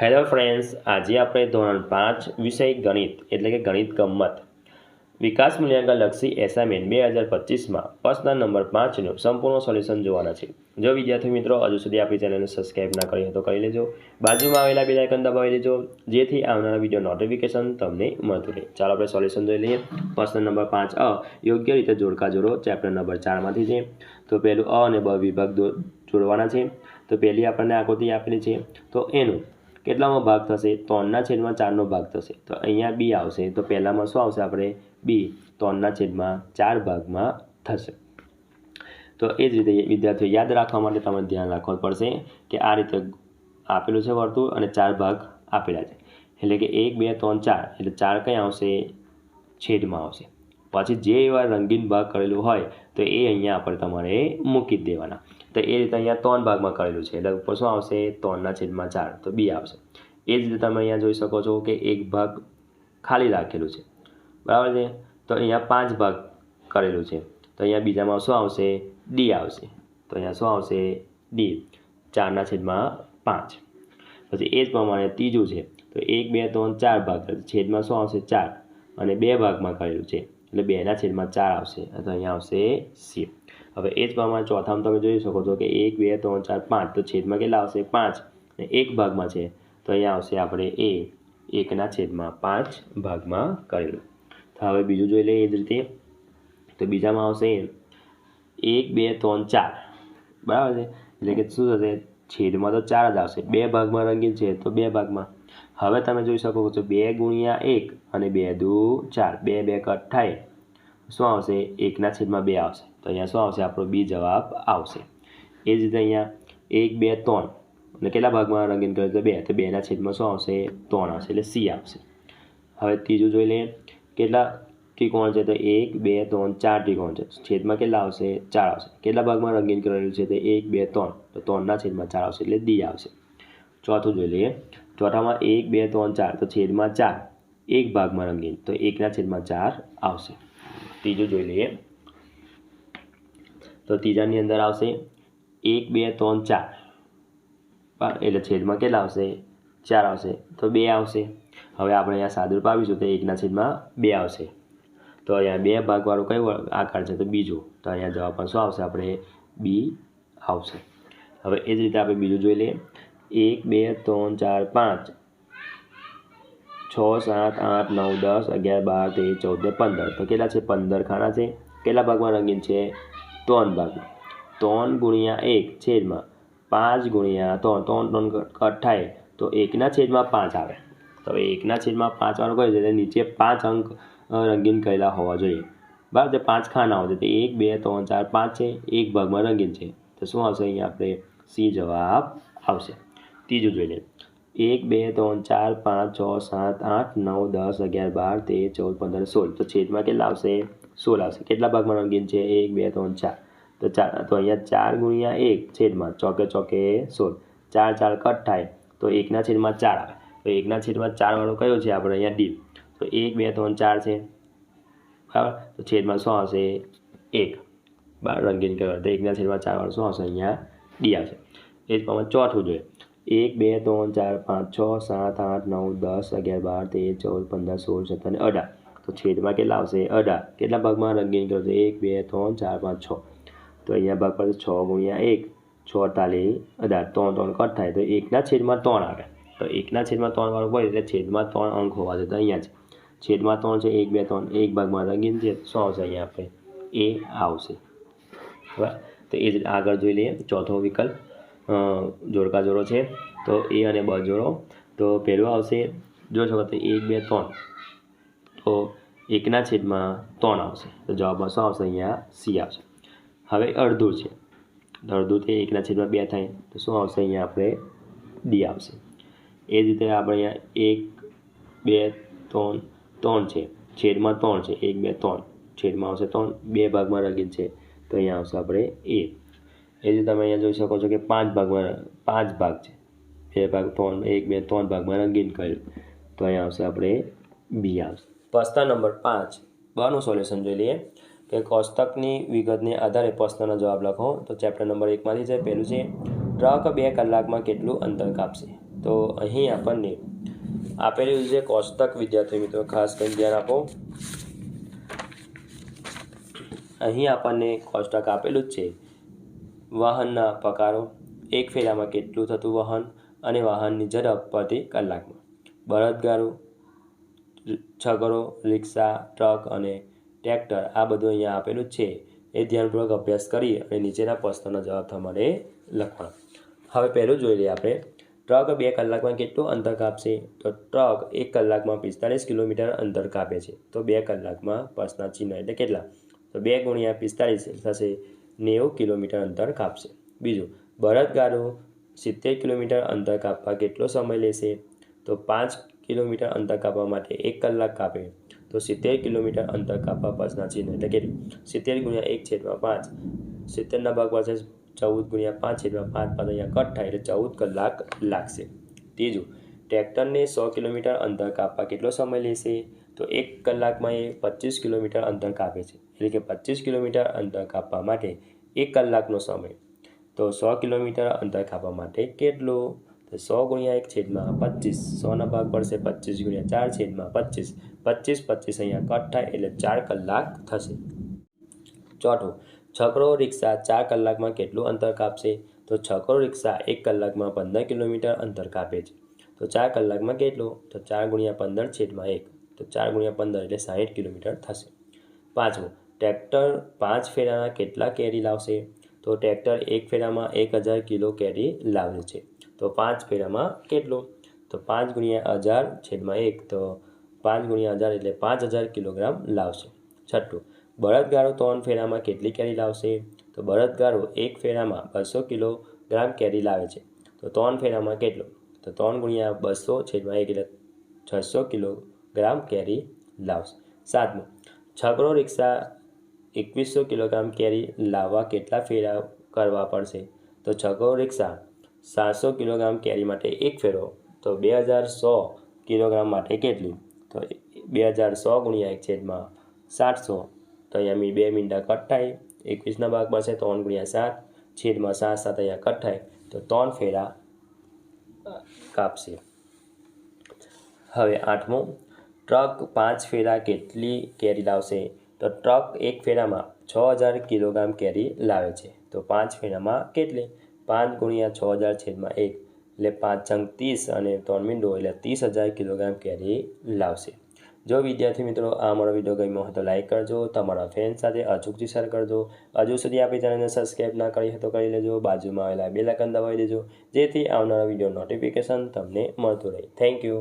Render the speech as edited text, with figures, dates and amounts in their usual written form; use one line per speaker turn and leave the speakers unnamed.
Hello friends, આજે આપણે ધોરણ 5 વિષય ગણિત એટલે કે ગણિત ગમ્મત વિકાસ મૂલ્યાંકન લક્ષી એસાઇનમેન્ટ 2025માં પ્રશ્ન નંબર 5નું સંપૂર્ણ સોલ્યુશન જોવાના છે। જો વિદ્યાર્થી મિત્રો હજુ સુધી આપણી ચેનલને સબસ્ક્રાઇબ ના કરી હોય તો કરી લેજો, બાજુમાં આવેલા બેલ આઇકન દબાવી લેજો જેથી આવનારા વિડીયો નોટિફિકેશન તમને મળતું રહે। ચાલો આપણે સોલ્યુશન જોઈ લઈએ। પ્રશ્ન નંબર 5 યોગ્ય રીતે જોડકા જોડો ચેપ્ટર નંબર 4માંથી છે। તો પહેલું અ અને બ વિભાગ જોડવાના છે। તો પહેલી આપણને આકૃતિ આપેલી છે, તો એનું કેટલામાં ભાગ થશે? 3/4નો ભાગ થશે। તો અહીંયા બી આવશે, તો પહેલામાં શું આવશે? આપણે બી 3/4 ભાગમાં થશે। તો એ જ રીતે વિદ્યાર્થીઓ યાદ રાખવા માટે તમારે ધ્યાન રાખવું પડશે કે આ રીતે આપેલું છે વર્તુળ અને 4 ભાગ આપેલા છે, એટલે કે 1 2 3 4 એટલે 4 કઈ આવશે? છેદમાં આવશે। પછી જે એવા રંગીન ભાગ કરેલું હોય તો એ અહીંયા આપણે તમારે મૂકી જ દેવાના। તો એ રીતે અહીંયા 3 ભાગમાં કરેલું છે એટલે ઉપર શું આવશે? 3/4, તો બી આવશે। એ જ રીતે તમે અહીંયા જોઈ શકો છો કે એક ભાગ ખાલી રાખેલું છે, બરાબર છે। તો અહીંયા 5 ભાગ કરેલું છે, તો અહીંયા બીજામાં શું આવશે? ડી આવશે। તો અહીંયા શું આવશે? ડી 4/5। પછી એ જ પ્રમાણે ત્રીજું છે, તો 1 2 3 4 ભાગ છેદમાં શું આવશે? 4 અને 2 ભાગમાં કરેલું છે એટલે 2/4 આવશે, તો અહીંયા આવશે સી। હવે એ જ પ્રમાણે ચોથામાં તમે જોઈ શકો છો કે 1 2 3 4 5, તો છેદમાં કેટલા આવશે? 5 અને 1 ભાગમાં છે, તો અહીંયા આવશે આપણે એ 1/5 ભાગમાં કરેલું। તો હવે બીજું જોઈ લઈએ એ જ રીતે। તો બીજામાં આવશે 1 2 3 4, બરાબર છે, એટલે કે શું થશે? છેદમાં તો 4 જ આવશે, 2 ભાગમાં રંગીન છે તો 2 ભાગમાં। હવે તમે જોઈ શકો છો 2 × 1 અને 2 દુ 4, 2 2 કટ થાય, શું આવશે? 1/2 આવશે, તો અહીંયા શું આવશે? આપણો બી જવાબ આવશે। એ જ રીતે અહીંયા 1 2 3 અને કેટલા ભાગમાં રંગીન કરે? તો 2, તો 2/3 શું આવશે? 3 આવશે, એટલે સી આવશે। હવે ત્રીજું જોઈ લઈએ, કેટલા ત્રિકોણ છે? તો 1 2 3 4 ત્રિકોણ છે, છેદમાં કેટલા આવશે? 4 આવશે। કેટલા ભાગમાં રંગીન કરેલું છે? તો 1 2 3, તો 3/4 આવશે, એટલે ડી આવશે। ચોથું જોઈ લઈએ, ચોથામાં 1 2 3 4, તો છેદમાં 4, એક ભાગમાં રંગીન, તો 1/4 આવશે। ત્રીજું જોઈ લઈએ, તો ત્રીજાની અંદર આવશે 1 2 3 4, એટલે છેદમાં કેટલા આવશે? 4 આવશે, તો 2 આવશે। હવે આપણે અહીંયા સાદુરૂપ આપીશું તો 1/2 આવશે। તો અહીંયા 2 ભાગવાળું કયું આકાર છે? તો બીજું, તો અહીંયા જવાબમાં શું આવશે? આપણે બી આવશે। હવે એ જ રીતે આપણે બીજું જોઈ લઈએ, 1 2 3 4 5 6 7 8 9 10 11 12 13 14 15, તો કેટલા છે? 15 ખાના છે। કેટલા ભાગમાં રંગીન છે? 3 ભાગમાં। 3 × 1 છેદમાં 5 × 3, 3 કટ થાય તો 1/5 આવે। તો હવે 1/5 વાળું કયું છે? તો નીચે 5 અંક રંગીન કરેલા હોવા જોઈએ, બરાબર છે। 5 ખાનાઓ છે, તો 1 2 3 4 5 છે, એક ભાગમાં રંગીન છે, તો શું આવશે? અહીંયા આપણે સી જવાબ આવશે। ત્રીજું જોઈ લઈએ, 1 2 3 4 5 6 7 8 9 10 11 12 13 14 15 16, તો છેદમાં કેટલા આવશે? 16 આવશે। કેટલા ભાગમાં રંગીન છે? 1 2 3 4, તો 4, તો અહીંયા 4 × 1 છેદમાં ચોકે ચોકે 16, 4 4 કટ થાય તો 1/4 આવે। તો 1/4 વાળું કયું છે? આપણે અહીંયા ડી, તો 1 2 3 4 છે, બરાબર, તો છેદમાં શું આવશે? 1, બરાબર, રંગીન કર્યો તો 1/4 વાળું શું આવશે? અહીંયા ડી આવશે। એ જ પ્રમાણે ચોથું જોઈએ, 1 2 3 4 5 6 7 8 9 10 11 12 13 14 15 16 17 18, તો છેદમાં કેટલા આવશે? 18। કેટલા ભાગમાં રંગીન કર્યો? 1 2 3 4 5 6, તો અહીંયા ભાગ પડશે 6 × 1 46 18, 3 3 કટ થાય તો 1/3 આવે। તો 1/3 વાળું હોય એટલે છેદમાં 3 અંક હોવા જોઈએ, તો અહીંયા છે છેદમાં 3 છે, 1 2 3, એક ભાગમાં રંગીન છે, શું આવશે? અહીંયા આપણે એ આવશે, બરાબર। તો એ જ આગળ જોઈ લઈએ, ચોથો વિકલ્પ જોડકા જોડો છે, તો એ અને બ જોડો। તો પહેલું આવશે, જોઈ શકો તો 1 2 3, તો 1/3 આવશે, તો જવાબમાં શું આવશે? અહીંયા સી આવશે। હવે અડધું છે, તો અડધુંથી 1/2 થાય તો શું આવશે? અહીંયા આપણે ડી આવશે। એ જ રીતે આપણે અહીંયા 1 2 3 છે, છેદમાં 3 છે, 1 2 3 છેદમાં આવશે 3, 2 ભાગમાં રંગીન છે, તો અહીંયા આવશે આપણે એ। એ જ તમે અહીંયા જોઈ શકો છો કે 5 ભાગ છે, 2 ભાગ 3 1 2 3 ભાગમાં રંગીન કર્યું, તો અહીંયા આવશે આપણે બી આવશે। પ્રશ્ન નંબર 5 બનું સોલ્યુશન જોઈ લઈએ કે કોષ્ટકની વિગતને આધારે પ્રશ્નનો જવાબ લખો। તો ચેપ્ટર નંબર 1માંથી છે, પહેલું છે ટ્રક 2 કલાકમાં કેટલું અંતર કાપશે? તો અહીં આપણને આપેલું છે કોષ્ટક વિદ્યાર્થી મિત્રો ખાસ કરીને ધ્યાન આપો. અહીં આપણને કોષ્ટક આપેલું જ છે વાહનના પ્રકારો, એક ફેરામાં કેટલું થતું વહન અને વાહનની ઝડપ પ્રતિ કલાકમાં. બળદગાડું, છકડો, રિક્ષા, ટ્રક અને ટ્રેક્ટર આ બધું અહીંયા આપેલું જ છે. એ ધ્યાનપૂર્વક અભ્યાસ કરી અને નીચેના પ્રશ્નોનો જવાબ તમારે લખવાનો. હવે પહેલું જોઈ લઈએ આપણે. ટ્રક 2 કલાકમાં કેટલું અંતર કાપશે? તો ટ્રક 1 કલાકમાં 45 કિલોમીટર અંતર કાપે છે. તો 2 કલાકમાં પ્રશ્ન ચિહ્ન એટલે કેટલા? તો 2 × 45 થશે 90 કિલોમીટર અંતર કાપશે. બીજું, બળદગાડું 70 કિલોમીટર અંતર કાપવા કેટલો સમય લેશે? તો 5 કિલોમીટર અંતર કાપવા માટે 1 કલાક કાપે. તો 70 કિલોમીટર અંતર કાપવા પ્રશ્ન ચિહ્ન એટલે કેટલું? 70 × 1/5. 70ના ભાગ પાસે 14 × 5/5 પર અહીંયા કટ થાય એટલે 14 કલાક લાગશે. ત્રીજું, ટ્રેક્ટરને 100 કિલોમીટર અંતર કાપવા કેટલો સમય લેશે? તો 1 કલાકમાં એ 25 કિલોમીટર અંતર કાપે છે. એટલે કે 25 કિલોમીટર અંતર કાપવા માટે 1 કલાકનો સમય. તો 100 કિલોમીટર અંતર કાપવા માટે કેટલું? તો 100 × 1/25. 100ના ભાગ પડશે 25 × 4/25. 25 અહીંયા કટ થાય એટલે 4 કલાક થશે. ચોથું, છકડો રિક્ષા 4 કલાકમાં કેટલું અંતર કાપશે? તો છકડો રિક્ષા 1 કલાકમાં 15 કિલોમીટર અંતર કાપે છે. તો 4 કલાકમાં કેટલું? તો 4 × 15/1. તો 4 × 15 એટલે 60 કિલોમીટર થશે. પાંચમું, ટ્રેક્ટર 5 ફેરાના કેટલા કેરી લાવશે? તો ટ્રેક્ટર 1 ફેરામાં 1000 કિલો કેરી લાવે છે. તો 5 ફેરામાં કેટલું? તો 5 × 1000/1. તો 5 × 1000 એટલે 5000 કિલોગ્રામ લાવશે. છઠ્ઠું, બળદગાડું 3 ફેરામાં કેટલી કેરી લાવશે? તો બળદગાડું 1 ફેરામાં 200 કિલોગ્રામ કેરી લાવે છે. તો 3 ફેરામાં કેટલું? તો 3 × 200/1 એટલે 600 કિલોગ્રામ કેરી લાવશે. સાતમું, છકડો રિક્ષા 2100 કિલોગ્રામ કેરી લાવવા કેટલા ફેરા કરવા પડશે? તો છકડો રિક્ષા 700 કિલોગ્રામ કેરી માટે 1 ફેરો. તો 2100 કિલોગ્રામ માટે કેટલી? તો 2100 × 1/700. તો અહીંયા 2 મીંડા કટ થાય. 21ના ભાગ પડશે 3 × 7/7 અહીંયા કટ થાય. તો 3 ફેરા કાપશે. હવે આઠમું, ટ્રક 5 ફેરા કેટલી કેરી લાવશે? તો ટ્રક 1 ફેરામાં 6000 કિલોગ્રામ કેરી લાવે છે. તો 5 ફેરામાં કેટલી? 5 × 6000/1 એટલે 5 × 30 અને 3 મીંડો એટલે 30000 કિલોગ્રામ કેરી લાવશે. જો વિદ્યાર્થી મિત્રો આ અમારો વિડીયો ગમ્યો હોય તો લાઈક કરજો, તમારા ફ્રેન્ડ સાથે અચૂકથી શેર કરજો. હજુ સુધી આપણી ચેનલને સબસ્ક્રાઈબ ના કરી હોય તો કરી લેજો. બાજુમાં આવેલા બેલ આઇકન દબાવી દેજો જેથી આવનારા વિડીયો નોટિફિકેશન તમને મળતું રહે. Thank you.